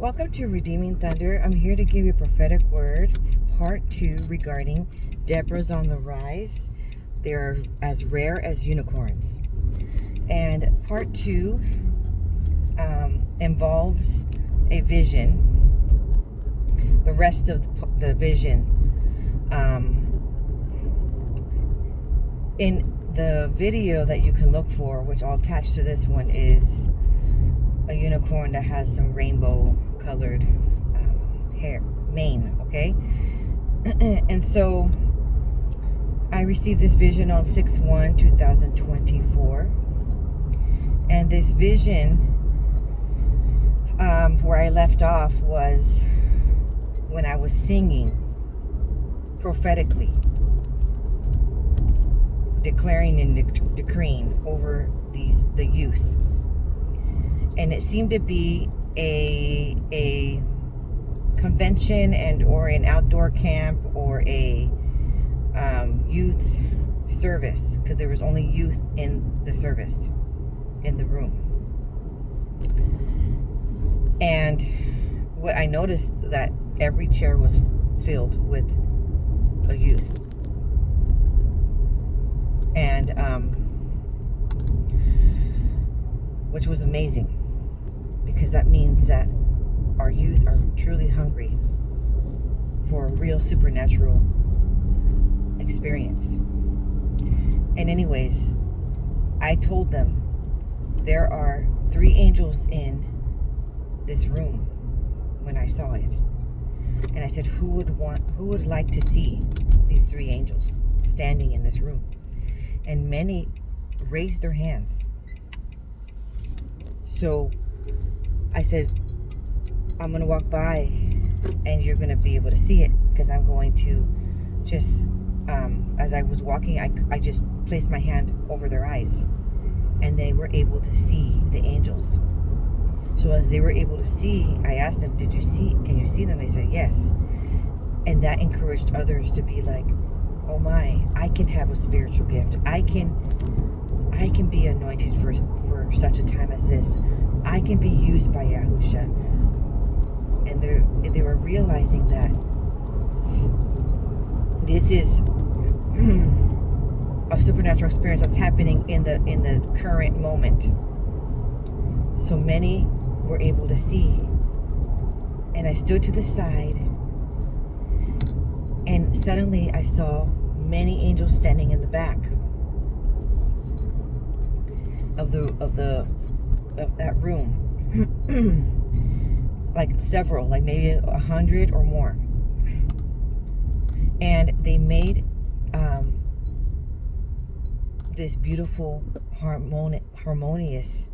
Welcome to Redeeming Thunder. I'm here to give you a prophetic word, part 2, regarding Deborahs on the rise. They're as rare as unicorns. And part 2 involves a vision. The rest of the vision, in the video that you can look for, which I'll attach to this one, is a unicorn that has some rainbow colored mane, okay? And so I received this vision on 6/1/2024, and this vision, where I left off, was when I was singing prophetically, declaring and decreeing over the youth. And it seemed to be a convention or an outdoor camp or a youth service, because there was only youth in the service, in the room. And what I noticed, that every chair was filled with a youth. And which was amazing, because that means that our youth are truly hungry for a real supernatural experience. And anyways, I told them there are 3 angels in this room when I saw it. And I said, who would like to see these 3 angels standing in this room? And many raised their hands. So I said, I'm going to walk by and you're going to be able to see it, because I'm going to just, as I was walking, I just placed my hand over their eyes, and they were able to see the angels. So as they were able to see, I asked them, can you see them? They said, yes. And that encouraged others to be like, oh my, I can have a spiritual gift. I can be anointed for such a time as this. I can be used by Yahusha. And they were realizing that this is a supernatural experience that's happening in the current moment. So many were able to see. And I stood to the side, and suddenly I saw many angels standing in the back of that room. Like several, like maybe 100 or more. And they made this beautiful harmonious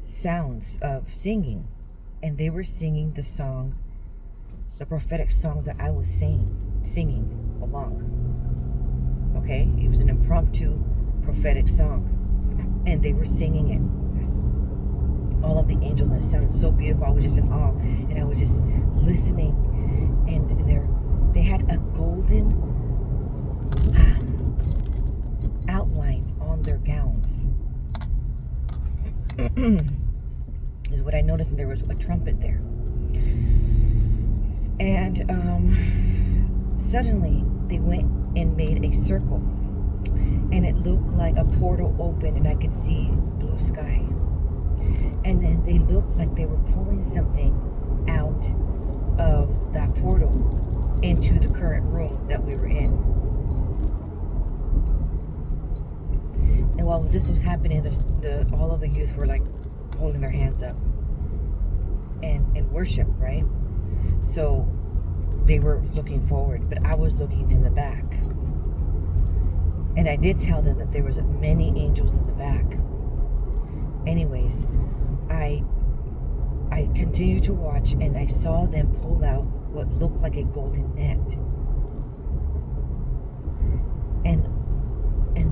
sounds of singing. And they were singing the song, the prophetic song that I was singing along. Okay? It was an impromptu prophetic song. And they were singing it. All of the angels, and it sounded so beautiful. I was just in awe, and I was just listening. And they had a golden outline on their gowns. Is what I noticed, and there was a trumpet there. And suddenly they went and made a circle, and it looked like a portal opened, and I could see blue sky. And then they looked like they were pulling something out of that portal into the current room that we were in. And while this was happening, all of the youth were like holding their hands up and worship, right? So they were looking forward, but I was looking in the back. And I did tell them that there was many angels in the back. Anyways, I continued to watch, and I saw them pull out what looked like a golden net. And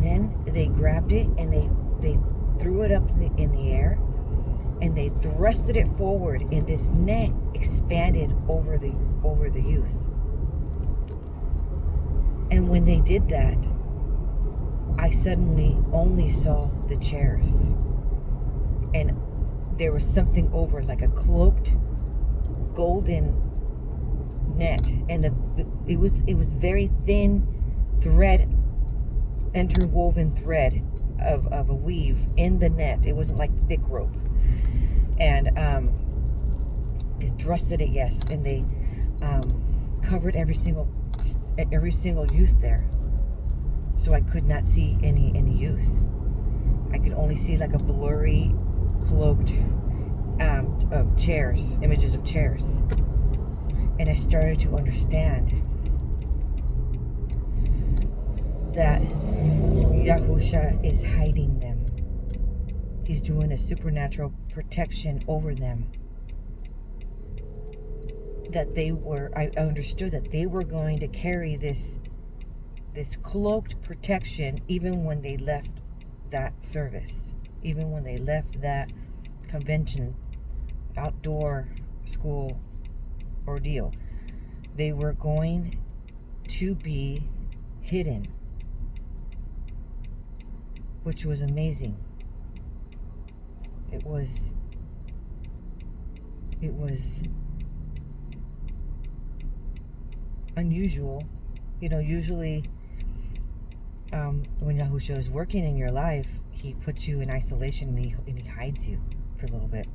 then they grabbed it, and they threw it up in the air, and they thrusted it forward, and this net expanded over the youth. And when they did that, I suddenly only saw the chairs. And there was something over, like a cloaked golden net, and it was very thin thread, interwoven thread of a weave in the net. It wasn't like thick rope. And they trusted it, yes, and they covered every single youth there, so I could not see any youth. I could only see like a blurry, cloaked chairs, images of chairs. And I started to understand that Yahusha is hiding them. He's doing a supernatural protection over them. That I understood that they were going to carry this cloaked protection even when they left that service, even when they left that convention, outdoor school ordeal. They were going to be hidden, which was amazing. It was unusual. Usually when Yahusha is working in your life, he puts you in isolation and he hides you for a little bit.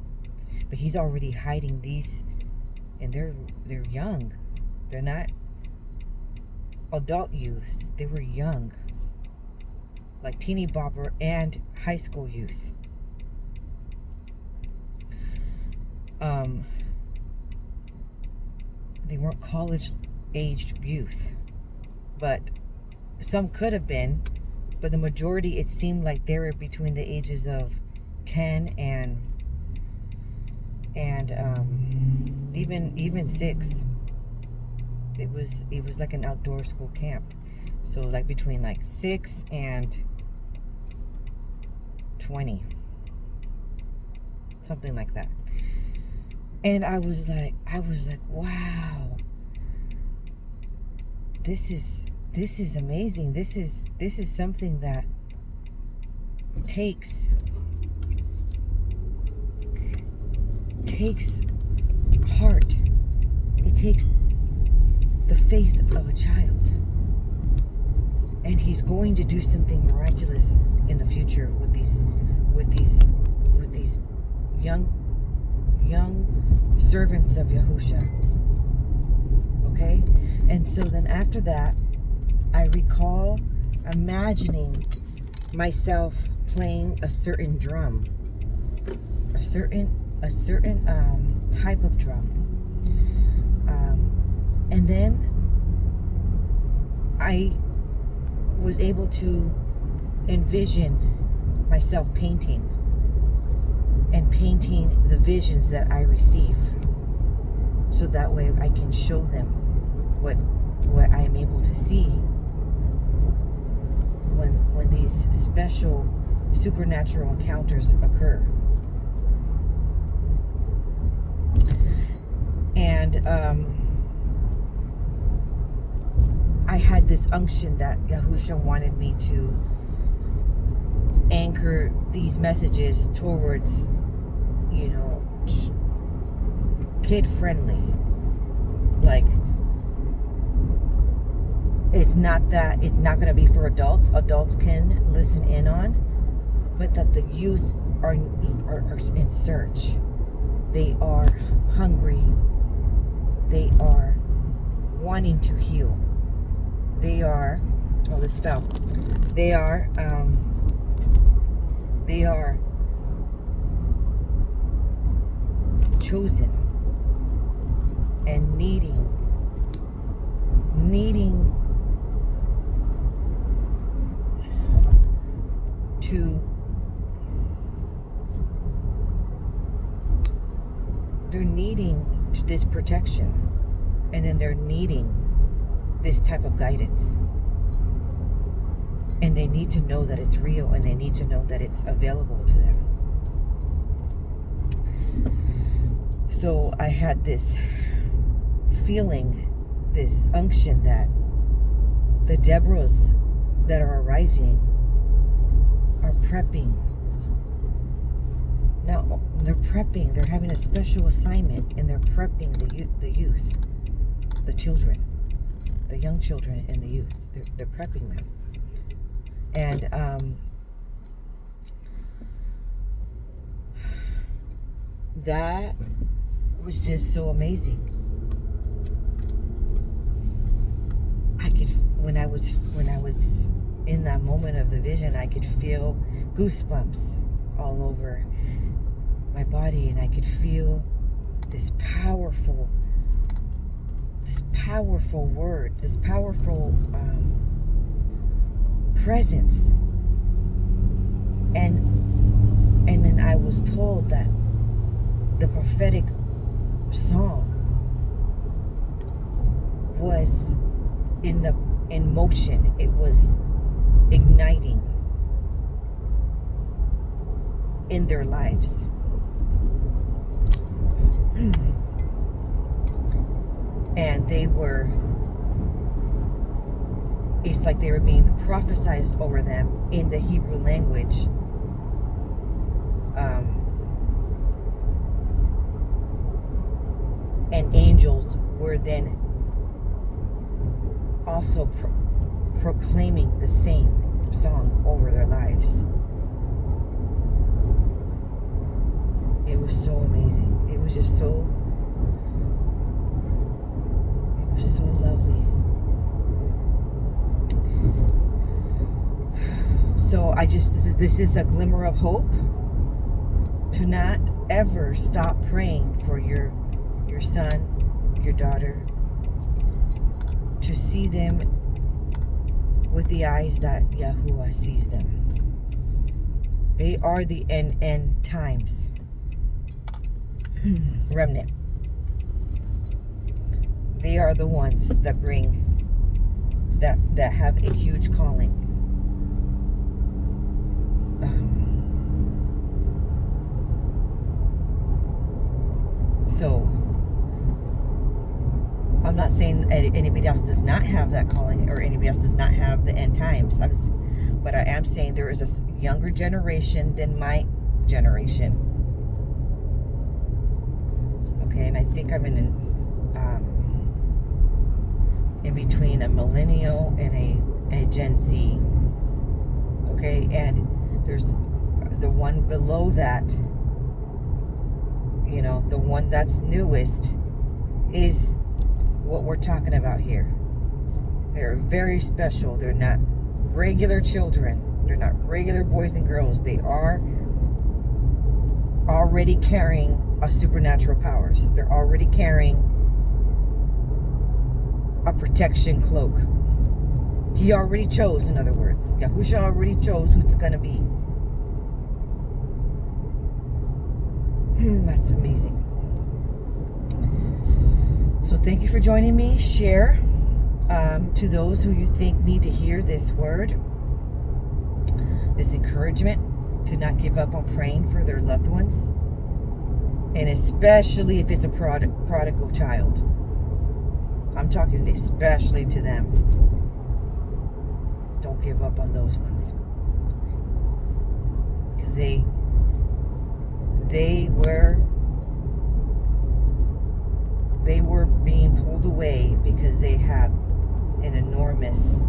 But he's already hiding these, and they're young. They're not adult youth. They were young, like teeny bopper and high school youth. They weren't college-aged youth, but some could have been. But the majority, it seemed like they were between the ages of 10 and even 6. It was like an outdoor school camp, so like between like 6 and 20, something like that. And I was like, wow, this is amazing. This is something that takes heart. It takes the faith of a child, and he's going to do something miraculous in the future with these young servants of Yahusha. Okay? And so then after that, I recall imagining myself playing a certain drum, a certain type of drum, and then I was able to envision myself painting the visions that I receive, so that way I can show them what I am able to see when these special supernatural encounters occur. And I had this unction that Yahusha wanted me to anchor these messages towards, kid friendly. Like, it's not going to be for adults. Adults can listen in on, but that the youth are in search. They are hungry. They are wanting to heal. They are, this fell. They are chosen and needing to, they're needing this protection, and then they're needing this type of guidance, and they need to know that it's real, and they need to know that it's available to them. So I had this feeling, this unction that the Deborahs that are arising are prepping. Now they're prepping, they're having a special assignment, and they're prepping the youth, the children, the young children and the youth. They're prepping them. And that was just so amazing. When I was in that moment of the vision, I could feel goosebumps all over my body, and I could feel this powerful word, this powerful presence. And then I was told that the prophetic song was in motion. It was igniting in their lives. And it's like they were being prophesied over them in the Hebrew language. And angels were then also proclaiming the same song over their lives. It was so amazing. It was just so lovely. So this is a glimmer of hope to not ever stop praying for your son, your daughter, to see them with the eyes that Yahuwah sees them. They are the end times remnant. They are the ones that bring that have a huge calling. So I'm not saying anybody else does not have that calling, or anybody else does not have the end times. But I am saying there is a younger generation than my generation. Okay, and I think I'm in between a millennial and a Gen Z. Okay, and there's the one below that. You know, the one that's newest is what we're talking about here. They're very special. They're not regular children. They're not regular boys and girls. They are already carrying a supernatural powers. They're already carrying a protection cloak. He already chose, in other words. Yahusha already chose who it's going to be. That's amazing. So thank you for joining me. Share to those who you think need to hear this word, this encouragement to not give up on praying for their loved ones, and especially if it's a prodigal child. I'm talking especially to them. Don't give up on those ones, because they were being pulled away because they have an enormous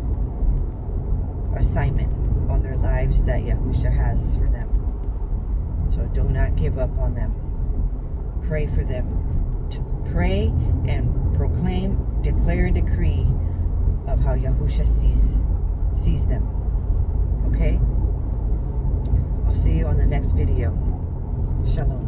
assignment on their lives that Yahusha has for them. So do not give up on them. Pray for them. Pray and proclaim, declare and decree of how Yahusha sees them. Okay? I'll see you on the next video. Shalom.